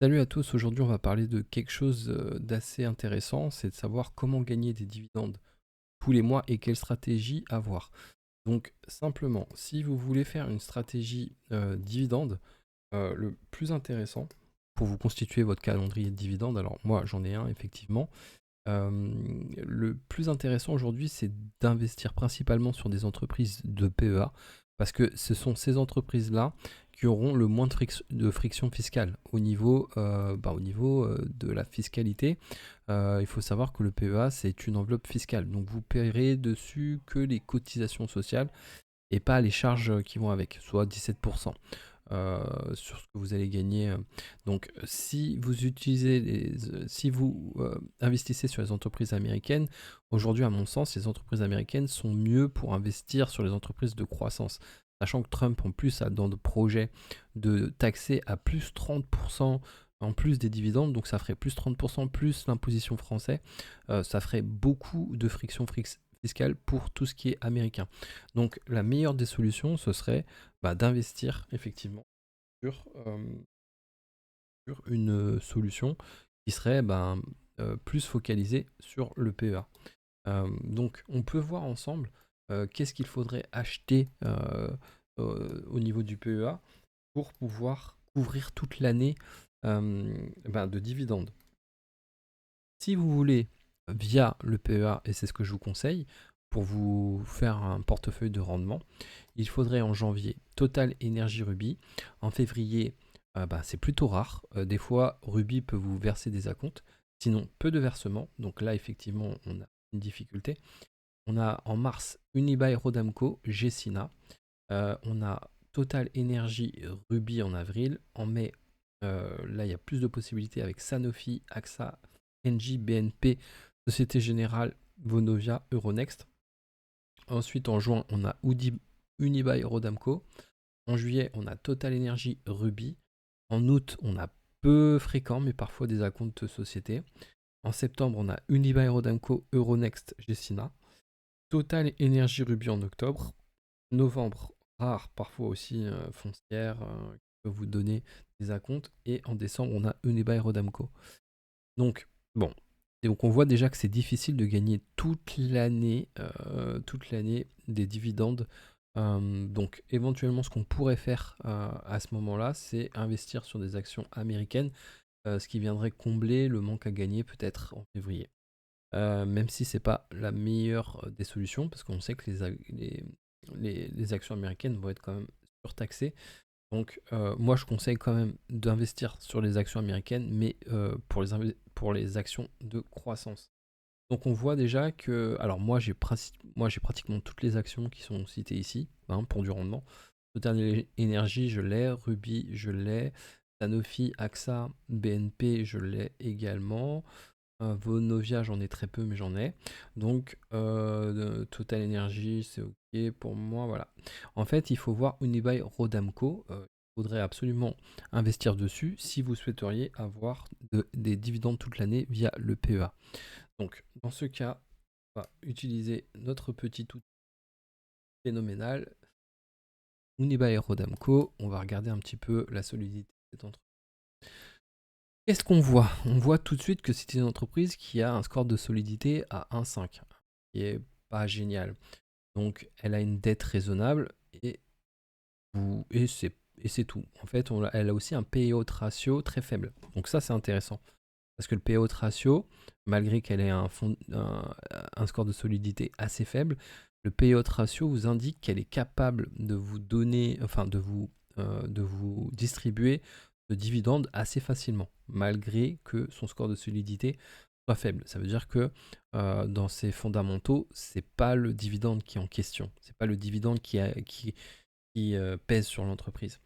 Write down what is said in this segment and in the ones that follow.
Salut à tous, aujourd'hui on va parler de quelque chose d'assez intéressant, c'est de savoir comment gagner des dividendes tous les mois et quelle stratégie avoir. Donc simplement, si vous voulez faire une stratégie dividende, le plus intéressant pour vous constituer votre calendrier de dividendes, alors moi j'en ai un effectivement, le plus intéressant aujourd'hui c'est d'investir principalement sur des entreprises de PEA, parce que ce sont ces entreprises-là qui auront le moins de friction fiscale au niveau de la fiscalité. Il faut savoir que le PEA, c'est une enveloppe fiscale. Donc vous paierez dessus que les cotisations sociales et pas les charges qui vont avec, soit 17% sur ce que vous allez gagner. Donc si vous investissez sur les entreprises américaines, aujourd'hui à mon sens, les entreprises américaines sont mieux pour investir sur les entreprises de croissance. Sachant que Trump en plus a dans le projet de taxer à plus 30% en plus des dividendes, donc ça ferait plus 30% plus l'imposition française, ça ferait beaucoup de friction fiscale pour tout ce qui est américain. Donc la meilleure des solutions, ce serait d'investir effectivement sur une solution qui serait plus focalisée sur le PEA. Donc on peut voir ensemble qu'est-ce qu'il faudrait acheter au niveau du PEA pour pouvoir couvrir toute l'année de dividendes. Si vous voulez, via le PEA, et c'est ce que je vous conseille, pour vous faire un portefeuille de rendement, il faudrait en janvier Total Energy Ruby. En février, c'est plutôt rare. Des fois, Ruby peut vous verser des acomptes. Sinon, peu de versements. Donc là, effectivement, on a une difficulté. On a en mars Unibail Rodamco, Gecina. On a Total Energy Ruby en avril. En mai, là, il y a plus de possibilités avec Sanofi, AXA, Engie, BNP, Société Générale, Vonovia, Euronext. Ensuite, en juin, on a Unibail Rodamco. En juillet, on a Total Energy Ruby. En août, on a peu fréquent, mais parfois des acomptes de société. En septembre, on a Unibail Rodamco, Euronext, Gecina. Total Energy Ruby en octobre. Novembre, rare, parfois aussi foncière, qui peut vous donner des acomptes. Et en décembre, on a Unibail Rodamco. Donc, bon. Et donc on voit déjà que c'est difficile de gagner toute l'année des dividendes. Donc éventuellement ce qu'on pourrait faire à ce moment-là, c'est investir sur des actions américaines, ce qui viendrait combler le manque à gagner peut-être en février. Même si c'est pas la meilleure des solutions, parce qu'on sait que les actions américaines vont être quand même surtaxées. Donc moi je conseille quand même d'investir sur les actions américaines, mais pour les actions de croissance. Donc on voit déjà que, alors moi j'ai pratiquement toutes les actions qui sont citées ici pour du rendement. Total Energy je l'ai, Ruby je l'ai, Sanofi, AXA, BNP je l'ai également. Vonovia j'en ai très peu mais j'en ai. Donc Total Energy c'est ok pour moi, voilà. En fait il faut voir Unibail Rodamco. Il faudrait absolument investir dessus si vous souhaiteriez avoir des dividendes toute l'année via le PEA. Donc, dans ce cas, on va utiliser notre petit outil phénoménal, Unibail Rodamco. On va regarder un petit peu la solidité de cette entreprise. Qu'est-ce qu'on voit? On voit tout de suite que c'est une entreprise qui a un score de solidité à 1,5, qui est pas génial. Donc, elle a une dette raisonnable et c'est tout. En fait, elle a aussi un payout ratio très faible. Donc ça, c'est intéressant. Parce que le payout ratio, malgré qu'elle ait un score de solidité assez faible, le payout ratio vous indique qu'elle est capable de vous donner, enfin de vous distribuer de dividendes assez facilement, malgré que son score de solidité soit faible. Ça veut dire que dans ses fondamentaux, c'est pas le dividende qui est en question, c'est pas le dividende qui pèse sur l'entreprise.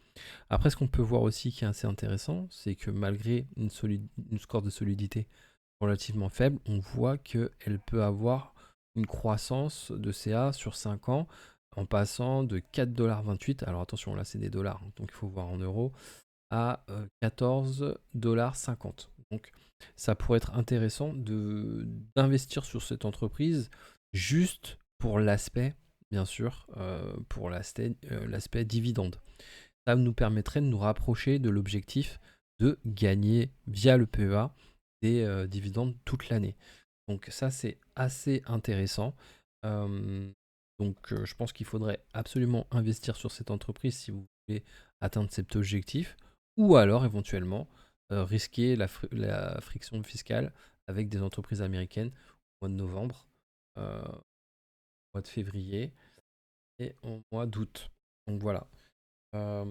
Après, ce qu'on peut voir aussi qui est assez intéressant, c'est que malgré une score de solidité relativement faible, on voit qu'elle peut avoir une croissance de CA sur 5 ans en passant de 4,28$, alors attention là c'est des dollars, donc il faut voir en euros, à 14,50$. Donc ça pourrait être intéressant d'investir sur cette entreprise juste pour l'aspect, bien sûr, pour l'aspect dividende. Ça nous permettrait de nous rapprocher de l'objectif de gagner via le PEA des dividendes toute l'année. Donc ça, c'est assez intéressant. Euh, donc je pense qu'il faudrait absolument investir sur cette entreprise si vous voulez atteindre cet objectif, ou alors éventuellement risquer la friction fiscale avec des entreprises américaines au mois de novembre, au mois de février et au mois d'août. Donc voilà. Euh,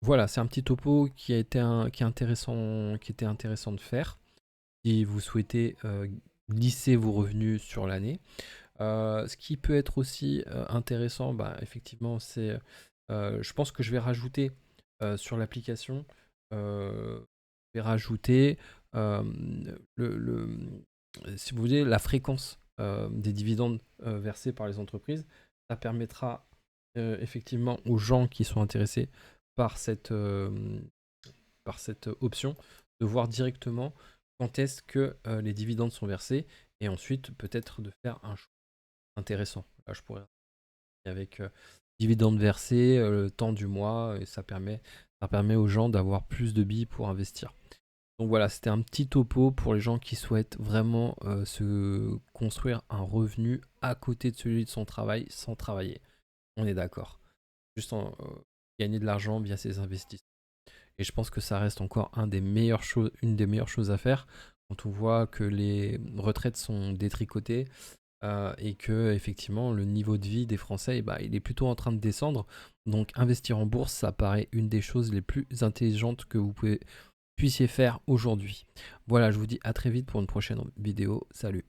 voilà, c'est un petit topo qui était intéressant de faire si vous souhaitez lisser vos revenus sur l'année. Ce qui peut être aussi intéressant, bah, effectivement, c'est, je pense que je vais rajouter sur l'application, je vais rajouter euh, le, si vous voulez, la fréquence des dividendes versés par les entreprises. Ça permettra effectivement aux gens qui sont intéressés par cette option de voir directement quand est-ce que les dividendes sont versés et ensuite peut-être de faire un choix intéressant. Là, je pourrais avec dividendes versés, le temps du mois, et ça permet aux gens d'avoir plus de billes pour investir. Donc voilà, c'était un petit topo pour les gens qui souhaitent vraiment se construire un revenu à côté de celui de son travail sans travailler. On est d'accord. Juste gagner de l'argent via ses investissements. Et je pense que ça reste encore une des meilleures choses à faire quand on voit que les retraites sont détricotées et que effectivement le niveau de vie des Français, bah, il est plutôt en train de descendre. Donc investir en bourse, ça paraît une des choses les plus intelligentes que vous puissiez faire aujourd'hui. Voilà, je vous dis à très vite pour une prochaine vidéo. Salut.